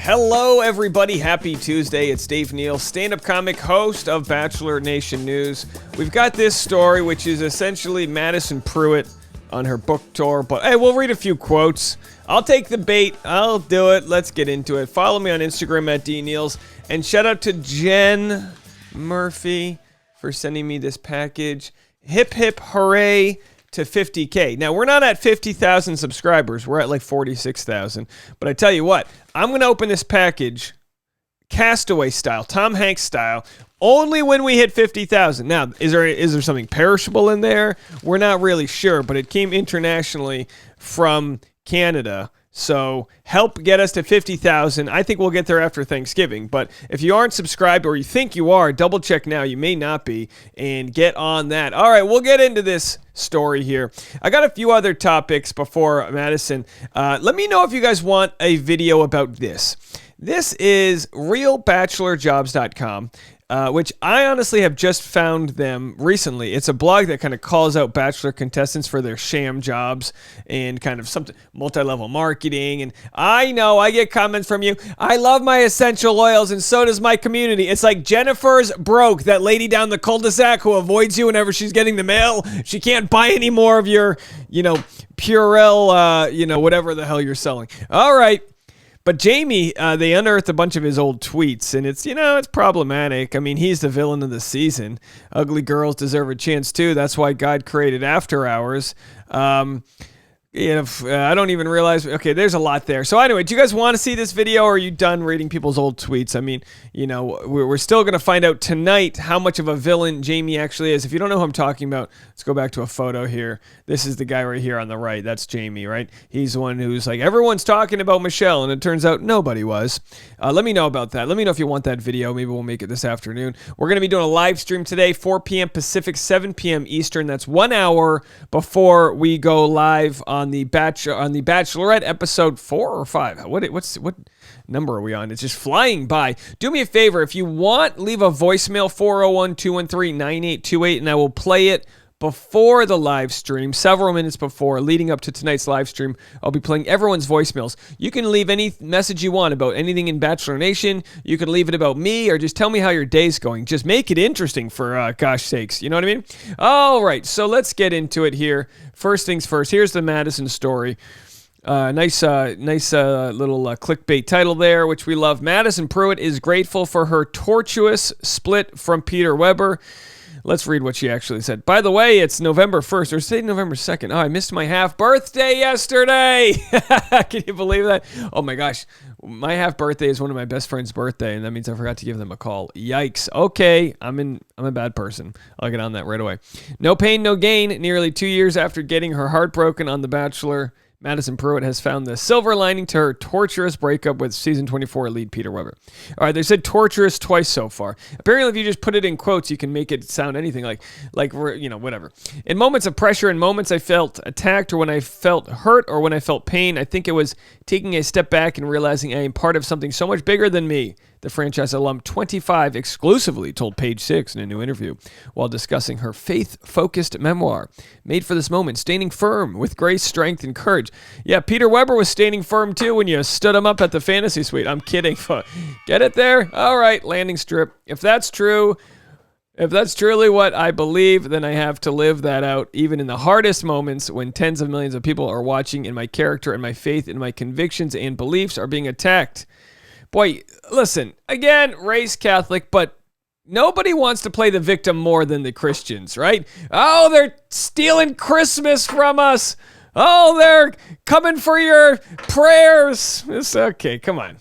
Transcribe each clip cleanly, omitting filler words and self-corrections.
Hello, everybody. Happy Tuesday. It's Dave Neal, stand-up comic, host of Bachelor Nation News. We've got this story, which is essentially Madison Pruitt on her book tour. But, hey, we'll read a few quotes. I'll take the bait. I'll do it. Let's get into it. Follow me on Instagram at DNeals. And shout out to Jen Murphy for sending me this package. Hip, hip, hooray to 50K. Now, we're not at 50,000 subscribers. We're at like 46,000. But I tell you what, I'm going to open this package Castaway style, Tom Hanks style, only when we hit 50,000. Now, is there something perishable in there? We're not really sure, but it came internationally from Canada. So help get us to 50,000. I think we'll get there after Thanksgiving. But if you aren't subscribed or you think you are, double check now. You may not be. And get on that. All right, we'll get into this story here. I got a few other topics before Madison. Let me know if you guys want a video about this. This is realbachelorjobs.com. Which I honestly have just found them recently. It's a blog that kind of calls out Bachelor contestants for their sham jobs and kind of something multi-level marketing. And I know I get comments from you. I love my essential oils and so does my community. It's like Jennifer's broke, that lady down the cul-de-sac who avoids you whenever she's getting the mail. She can't buy any more of your, Purell, whatever the hell you're selling. All right. But Jamie, they unearthed a bunch of his old tweets, and it's problematic. I mean, he's the villain of the season. Ugly girls deserve a chance, too. That's why God created After Hours. I don't even realize. Okay, there's a lot there. So anyway, do you guys want to see this video, or are you done reading people's old tweets? I mean, we're still going to find out tonight how much of a villain Jamie actually is. If you don't know who I'm talking about, let's go back to a photo here. This is the guy right here on the right. That's Jamie, right? He's the one who's like, everyone's talking about Michelle, and it turns out nobody was. Let me know about that. Let me know if you want that video. Maybe we'll make it this afternoon. We're going to be doing a live stream today, 4 p.m. Pacific, 7 p.m. Eastern. That's 1 hour before we go live on the Bachelorette episode 4 or 5. What number are we on? It's just flying by. Do me a favor, if you want, leave a voicemail 401-213-9828 and I will play it before the live stream, several minutes before, leading up to tonight's live stream. I'll be playing everyone's voicemails. You can leave any message you want about anything in Bachelor Nation. You can leave it about me, or just tell me how your day's going. Just make it interesting, for gosh sakes. You know what I mean? All right, so let's get into it here. First things first, here's the Madison story. Nice little clickbait title there, which we love. Madison Pruitt is grateful for her tortuous split from Peter Weber. Let's read what she actually said. By the way, it's November 1st, or say November 2nd. Oh, I missed my half birthday yesterday. Can you believe that? Oh my gosh. My half birthday is one of my best friend's birthday, and that means I forgot to give them a call. Yikes. Okay, I'm a bad person. I'll get on that right away. No pain, no gain. Nearly 2 years after getting her heart broken on The Bachelor, Madison Pruitt has found the silver lining to her torturous breakup with season 24 lead Peter Weber. All right, they said torturous twice so far. Apparently, if you just put it in quotes, you can make it sound anything like whatever. In moments of pressure, in moments I felt attacked, or when I felt hurt, or when I felt pain, I think it was taking a step back and realizing I am part of something so much bigger than me. The franchise alum 25 exclusively told Page 6 in a new interview while discussing her faith-focused memoir. Made for this moment, standing firm with grace, strength, and courage. Yeah, Peter Weber was standing firm too when you stood him up at the fantasy suite. I'm kidding. Get it there? All right, landing strip. If that's true, if that's truly what I believe, then I have to live that out, even in the hardest moments when tens of millions of people are watching and my character and my faith and my convictions and beliefs are being attacked. Boy, listen, again, race Catholic, but nobody wants to play the victim more than the Christians, right? Oh, they're stealing Christmas from us. Oh, they're coming for your prayers. It's okay, come on.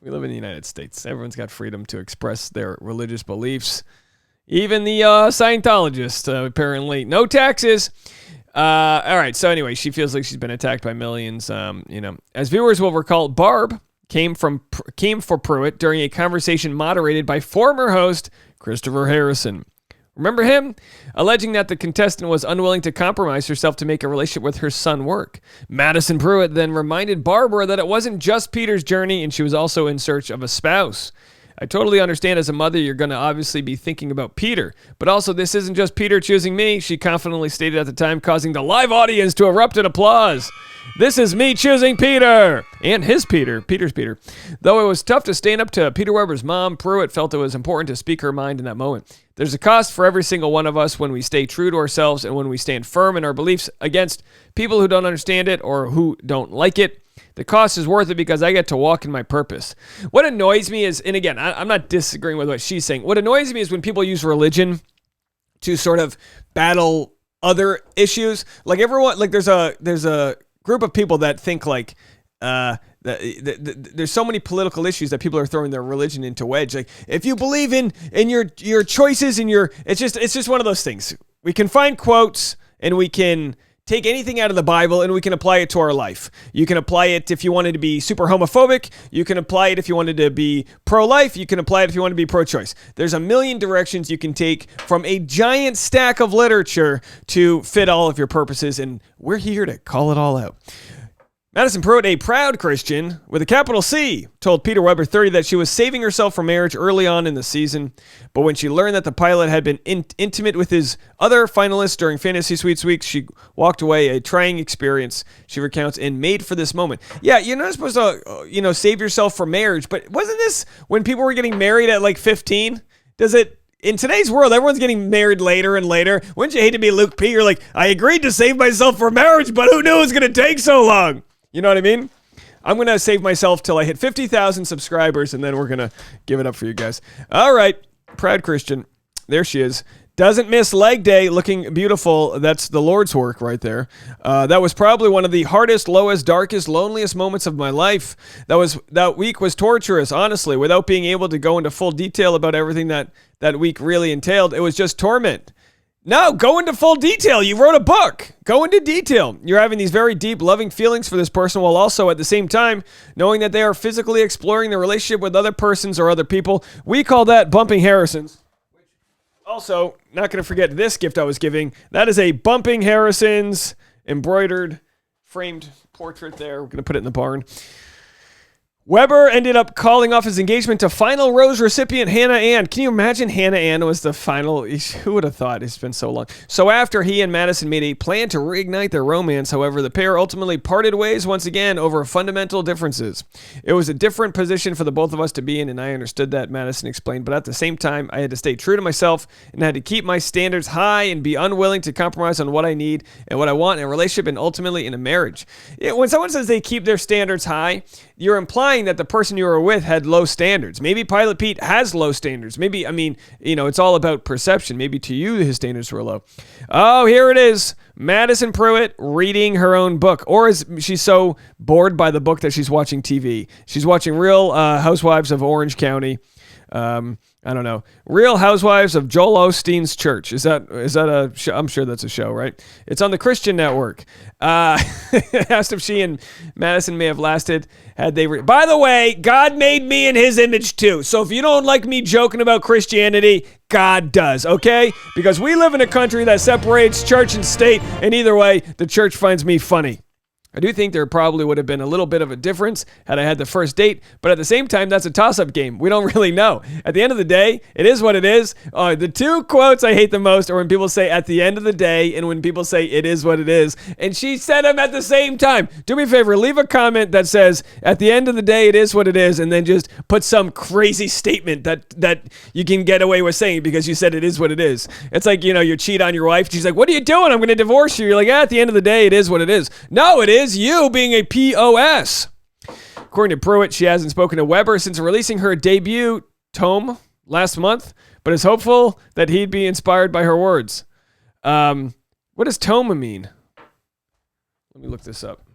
We live in the United States. Everyone's got freedom to express their religious beliefs. Even the Scientologists, apparently. No taxes. All right, so anyway, she feels like she's been attacked by millions. As viewers will recall, Barb came for Pruitt during a conversation moderated by former host Christopher Harrison. Remember him? Alleging that the contestant was unwilling to compromise herself to make a relationship with her son work. Madison Pruitt then reminded Barbara that it wasn't just Peter's journey and she was also in search of a spouse. I totally understand as a mother, you're going to obviously be thinking about Peter. But also, this isn't just Peter choosing me, she confidently stated at the time, causing the live audience to erupt in applause. This is me choosing Peter. And his Peter. Peter's Peter. Though it was tough to stand up to Peter Weber's mom, Pruitt felt it was important to speak her mind in that moment. There's a cost for every single one of us when we stay true to ourselves and when we stand firm in our beliefs against people who don't understand it or who don't like it. The cost is worth it because I get to walk in my purpose. What annoys me is, and again, I'm not disagreeing with what she's saying. What annoys me is when people use religion to sort of battle other issues. Like everyone, like there's a group of people that think like there's so many political issues that people are throwing their religion into wedge. Like if you believe in your choices and it's just one of those things. We can find quotes and we can take anything out of the Bible and we can apply it to our life. You can apply it if you wanted to be super homophobic. You can apply it if you wanted to be pro-life. You can apply it if you want to be pro-choice. There's a million directions you can take from a giant stack of literature to fit all of your purposes, and we're here to call it all out. Madison Pruitt, a proud Christian with a capital C, told Peter Weber 30 that she was saving herself for marriage early on in the season, but when she learned that the pilot had been intimate with his other finalists during Fantasy Suites week, she walked away, a trying experience, she recounts, and made for this moment. Yeah, you're not supposed to, save yourself for marriage, but wasn't this when people were getting married at like 15? In today's world, everyone's getting married later and later. Wouldn't you hate to be Luke P? You're like, I agreed to save myself for marriage, but who knew it was going to take so long? You know what I mean? I'm going to save myself till I hit 50,000 subscribers, and then we're going to give it up for you guys. All right. Proud Christian. There she is. Doesn't miss leg day, looking beautiful. That's the Lord's work right there. That was probably one of the hardest, lowest, darkest, loneliest moments of my life. That week was torturous, honestly, without being able to go into full detail about everything that week really entailed. It was just torment. No, go into full detail. You wrote a book. Go into detail. You're having these very deep, loving feelings for this person while also at the same time knowing that they are physically exploring their relationship with other persons or other people. We call that bumping Harrisons. Also, not going to forget this gift I was giving. That is a bumping Harrisons embroidered framed portrait there. We're going to put it in the barn. Weber ended up calling off his engagement to final rose recipient Hannah Ann. Can you imagine Hannah Ann was the final? Who would have thought? It's been so long. So after he and Madison made a plan to reignite their romance, however, the pair ultimately parted ways once again over fundamental differences. It was a different position for the both of us to be in, and I understood that, Madison explained. But at the same time, I had to stay true to myself and had to keep my standards high and be unwilling to compromise on what I need and what I want in a relationship and ultimately in a marriage. When someone says they keep their standards high, you're implying that the person you were with had low standards. Maybe Pilot Pete has low standards. Maybe, it's all about perception. Maybe to you, his standards were low. Oh, here it is. Madison Pruitt reading her own book. Or is she so bored by the book that she's watching TV? She's watching Real Housewives of Orange County. I don't know. Real Housewives of Joel Osteen's Church. Is that a show? I'm sure that's a show, right? It's on the Christian Network. Asked if she and Madison may have lasted had they... By the way, God made me in his image too. So if you don't like me joking about Christianity, God does, okay? Because we live in a country that separates church and state, and either way, the church finds me funny. I do think there probably would have been a little bit of a difference had I had the first date, but at the same time, that's a toss-up game. We don't really know. At the end of the day, it is what it is. The two quotes I hate the most are when people say at the end of the day and when people say it is what it is. And she said them at the same time. Do me a favor, leave a comment that says at the end of the day, it is what it is, and then just put some crazy statement that you can get away with saying because you said it is what it is. It's like, you cheat on your wife. She's like, what are you doing? I'm going to divorce you. You're like, at the end of the day, it is what it is. No, it is you being a POS. According to Pruitt, she hasn't spoken to Weber since releasing her debut tome last month, but is hopeful that he'd be inspired by her words. What does tome mean? Let me look this up.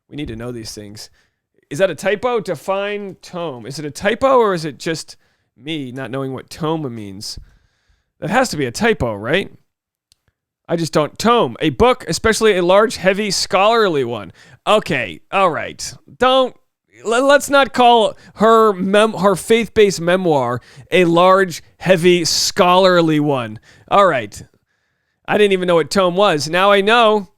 We need to know these things. Is that a typo? Define tome. Is it a typo or is it just me not knowing what tome means? That has to be a typo, right? I just don't. Tome, a book, especially a large, heavy, scholarly one. Okay, all right. Let's not call her faith-based memoir a large, heavy, scholarly one. All right. I didn't even know what tome was. Now I know.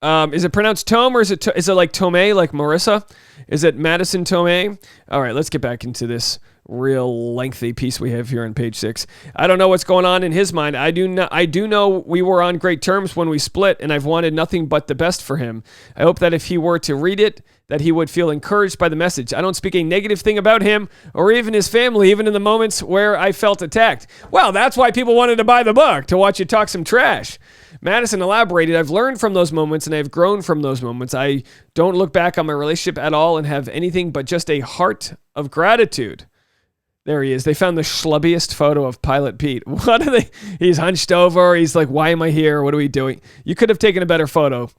Is it pronounced tome or is it like Tomei, like Marissa? Is it Madison Tomei? All right, let's get back into this real lengthy piece we have here on page 6. I don't know what's going on in his mind. I do know we were on great terms when we split, and I've wanted nothing but the best for him. I hope that if he were to read it, that he would feel encouraged by the message. I don't speak a negative thing about him or even his family, even in the moments where I felt attacked. Well, that's why people wanted to buy the book, to watch you talk some trash. Madison elaborated, I've learned from those moments and I've grown from those moments. I don't look back on my relationship at all and have anything but just a heart of gratitude. There he is. They found the schlubbiest photo of Pilot Pete. What are they? He's hunched over. He's like, why am I here? What are we doing? You could have taken a better photo.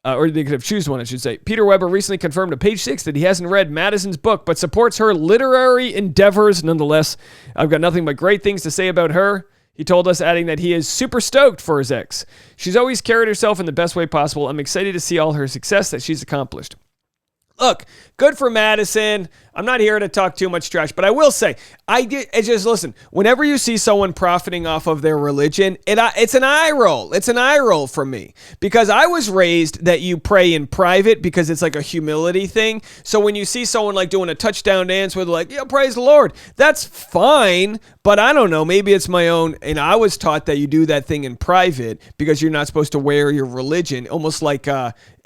Or they could have chosen one, I should say. Peter Weber recently confirmed to page 6 that he hasn't read Madison's book, but supports her literary endeavors nonetheless. I've got nothing but great things to say about her. He told us, adding that he is super stoked for his ex. She's always carried herself in the best way possible. I'm excited to see all her success that she's accomplished. Look, good for Madison. I'm not here to talk too much trash, but I will say, listen, whenever you see someone profiting off of their religion, it's an eye roll. It's an eye roll for me, because I was raised that you pray in private because it's like a humility thing. So when you see someone like doing a touchdown dance with like, yeah, praise the Lord, that's fine. But I don't know, maybe it's my own, and I was taught that you do that thing in private because you're not supposed to wear your religion, almost like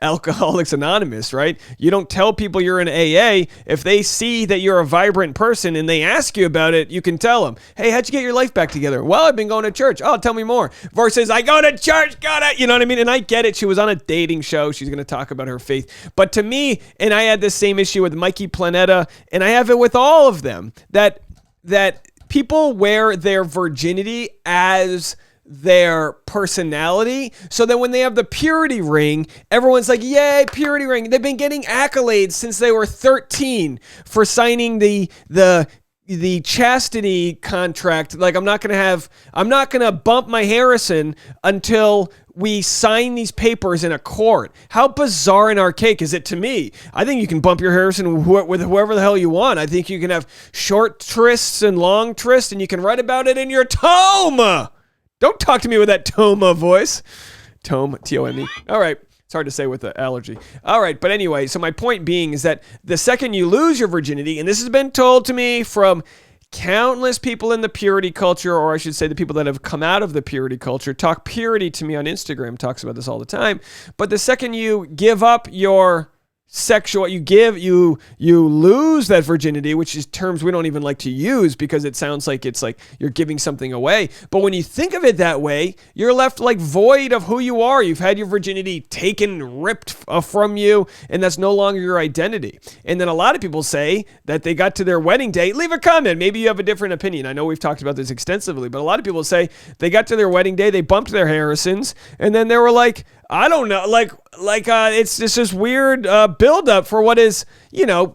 Alcoholics Anonymous, right? You don't tell people you're in AA. If they see that you're a vibrant person and they ask you about it, you can tell them, hey, how'd you get your life back together? Well, I've been going to church. Oh, tell me more. Versus, I go to church, you know what I mean? And I get it. She was on a dating show. She's going to talk about her faith. But to me, and I had this same issue with Mikey Planeta, and I have it with all of them, that people wear their virginity as their personality, so that when they have the purity ring, everyone's like, yay, purity ring. They've been getting accolades since they were 13 for signing the chastity contract. Like, I'm not gonna bump my Harrison until we sign these papers in a court. How bizarre and archaic is it to me? I think you can bump your Harrison with whoever the hell you want. I think you can have short trysts and long trysts, and you can write about it in your tome. Don't talk to me with that Toma voice. Tome, T-O-M-E. All right. It's hard to say with the allergy. All right. But anyway, so my point being is that the second you lose your virginity, and this has been told to me from countless people in the purity culture, or I should say the people that have come out of the purity culture, talk purity to me on Instagram, talks about this all the time. But the second you give up your sexual, you lose that virginity, which is terms we don't even like to use because it sounds like it's like you're giving something away. But when you think of it that way, you're left like void of who you are. You've had your virginity ripped from you, and that's no longer your identity. And then a lot of people say that they got to their wedding day. Leave a comment. Maybe you have a different opinion. I know we've talked about this extensively, but a lot of people say they got to their wedding day, they bumped their Harrisons, and then they were like, I don't know, it's just this weird buildup for what is,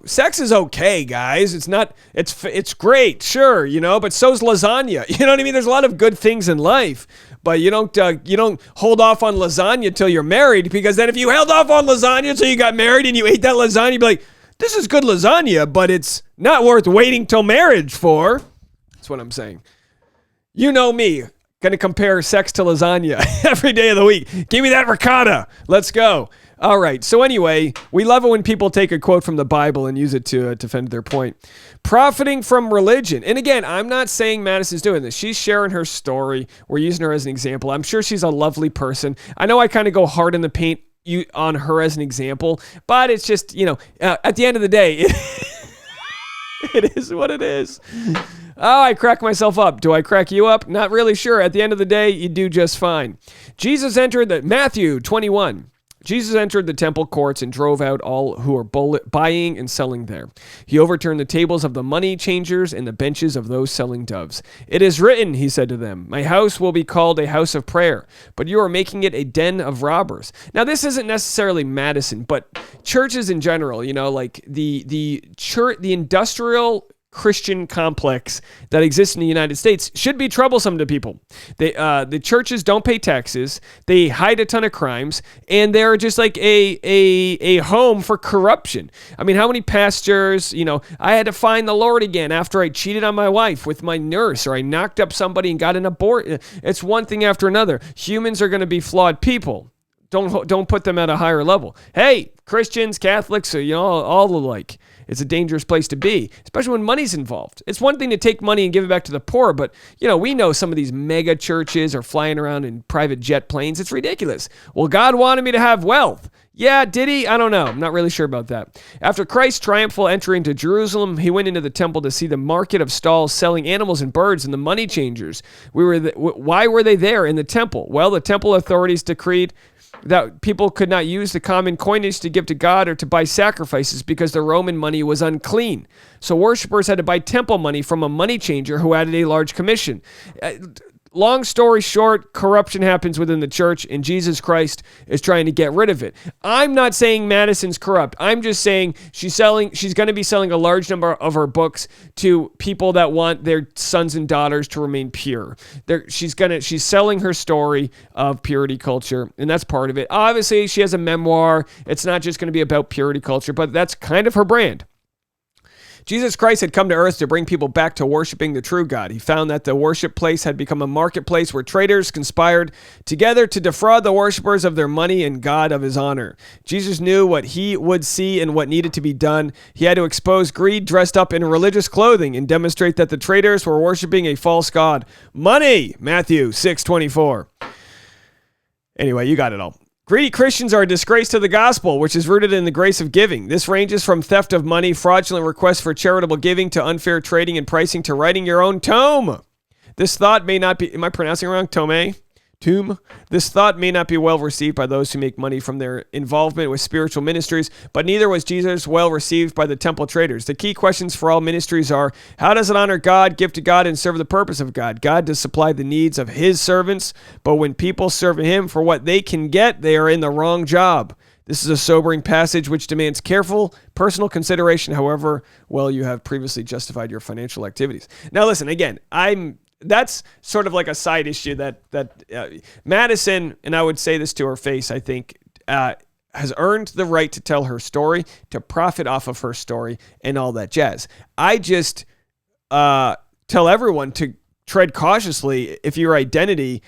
sex is okay, guys. It's great, sure, but so's lasagna. You know what I mean? There's a lot of good things in life, but you don't hold off on lasagna till you're married, because then if you held off on lasagna till you got married and you ate that lasagna, you'd be like, this is good lasagna, but it's not worth waiting till marriage for. That's what I'm saying. You know me. Going to compare sex to lasagna every day of the week. Give me that ricotta. Let's go. All right. So anyway, we love it when people take a quote from the Bible and use it to defend their point. Profiting from religion. And again, I'm not saying Madison's doing this. She's sharing her story. We're using her as an example. I'm sure she's a lovely person. I know I kind of go hard in the paint on her as an example, but it's just, at the end of the day, it is what it is. Oh, I crack myself up. Do I crack you up? Not really sure. At the end of the day, you do just fine. Matthew 21. Jesus entered the temple courts and drove out all who were buying and selling there. He overturned the tables of the money changers and the benches of those selling doves. It is written, he said to them, my house will be called a house of prayer, but you are making it a den of robbers. Now, this isn't necessarily Madison, but churches in general, like the church, the industrial Christian complex that exists in the United States should be troublesome to people. The churches don't pay taxes, they hide a ton of crimes, and they're just like a home for corruption. I mean, how many pastors, I had to find the Lord again after I cheated on my wife with my nurse, or I knocked up somebody and got an abort. It's one thing after another. Humans are going to be flawed people. Don't put them at a higher level. Hey, Christians, Catholics, all alike. It's a dangerous place to be, especially when money's involved. It's one thing to take money and give it back to the poor, but, we know some of these mega churches are flying around in private jet planes. It's ridiculous. Well, God wanted me to have wealth. Yeah, did he? I don't know. I'm not really sure about that. After Christ's triumphal entry into Jerusalem, he went into the temple to see the market of stalls selling animals and birds and the money changers. Why were they there in the temple? Well, the temple authorities decreed that people could not use the common coinage to give to God or to buy sacrifices because the Roman money was unclean. So worshipers had to buy temple money from a money changer who added a large commission. Long story short, corruption happens within the church, and Jesus Christ is trying to get rid of it. I'm not saying Madison's corrupt. I'm just saying she's going to be selling a large number of her books to people that want their sons and daughters to remain pure. She's selling her story of purity culture, and that's part of it. Obviously, she has a memoir. It's not just going to be about purity culture, but that's kind of her brand. Jesus Christ had come to earth to bring people back to worshiping the true God. He found that the worship place had become a marketplace where traders conspired together to defraud the worshipers of their money and God of his honor. Jesus knew what he would see and what needed to be done. He had to expose greed dressed up in religious clothing and demonstrate that the traders were worshiping a false god. Money! Matthew 6:24. Anyway, you got it all. Greedy Christians are a disgrace to the gospel, which is rooted in the grace of giving. This ranges from theft of money, fraudulent requests for charitable giving, to unfair trading and pricing, to writing your own tome. This thought may not be, am I pronouncing it wrong? Tomb. This thought may not be well received by those who make money from their involvement with spiritual ministries, but neither was Jesus well received by the temple traders. The key questions for all ministries are: how does it honor God, give to God, and serve the purpose of God? God does supply the needs of his servants, but when people serve him for what they can get, they are in the wrong job. This is a sobering passage which demands careful, personal consideration, however well you have previously justified your financial activities. Now listen, again, that's sort of like a side issue that Madison, and I would say this to her face, I think, has earned the right to tell her story, to profit off of her story, and all that jazz. I just tell everyone to tread cautiously if your identity,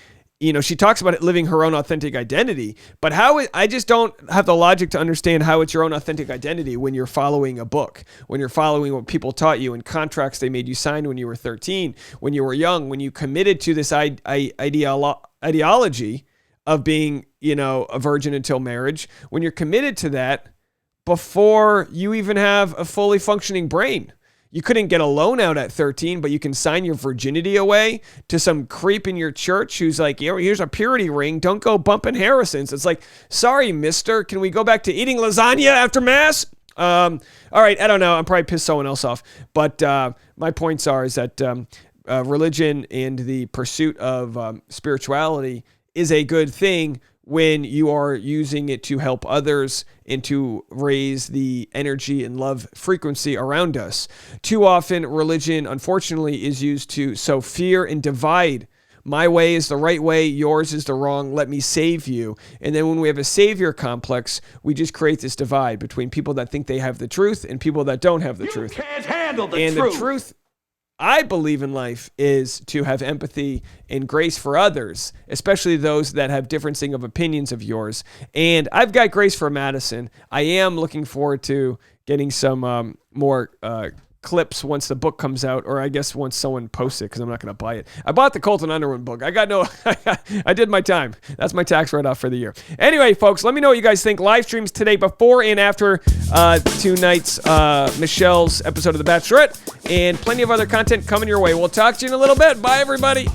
she talks about it living her own authentic identity, but I just don't have the logic to understand how it's your own authentic identity when you're following a book, when you're following what people taught you and contracts they made you sign when you were 13, when you were young, when you committed to this ideology of being, a virgin until marriage, when you're committed to that before you even have a fully functioning brain. You couldn't get a loan out at 13, but you can sign your virginity away to some creep in your church who's like, here's a purity ring. Don't go bumping Harrison's. It's like, sorry, mister, can we go back to eating lasagna after Mass? All right, I don't know. I'm probably pissed someone else off. But my points is that religion and the pursuit of spirituality is a good thing when you are using it to help others and to raise the energy and love frequency around us. Too often, religion, unfortunately, is used to sow fear and divide. My way is the right way, yours is the wrong, let me save you. And then when we have a savior complex, we just create this divide between people that think they have the truth and people that don't have the truth. You can't handle the truth. And the truth I believe in life is to have empathy and grace for others, especially those that have differencing of opinions of yours. And I've got grace for Madison. I am looking forward to getting some more clips once the book comes out, or I guess once someone posts it, because I'm not going to buy it. I bought the Colton Underwood book. I did my time. That's my tax write-off for the year. Anyway, folks, let me know what you guys think. Live streams today before and after tonight's Michelle's episode of The Bachelorette, and plenty of other content coming your way. We'll talk to you in a little bit. Bye, everybody.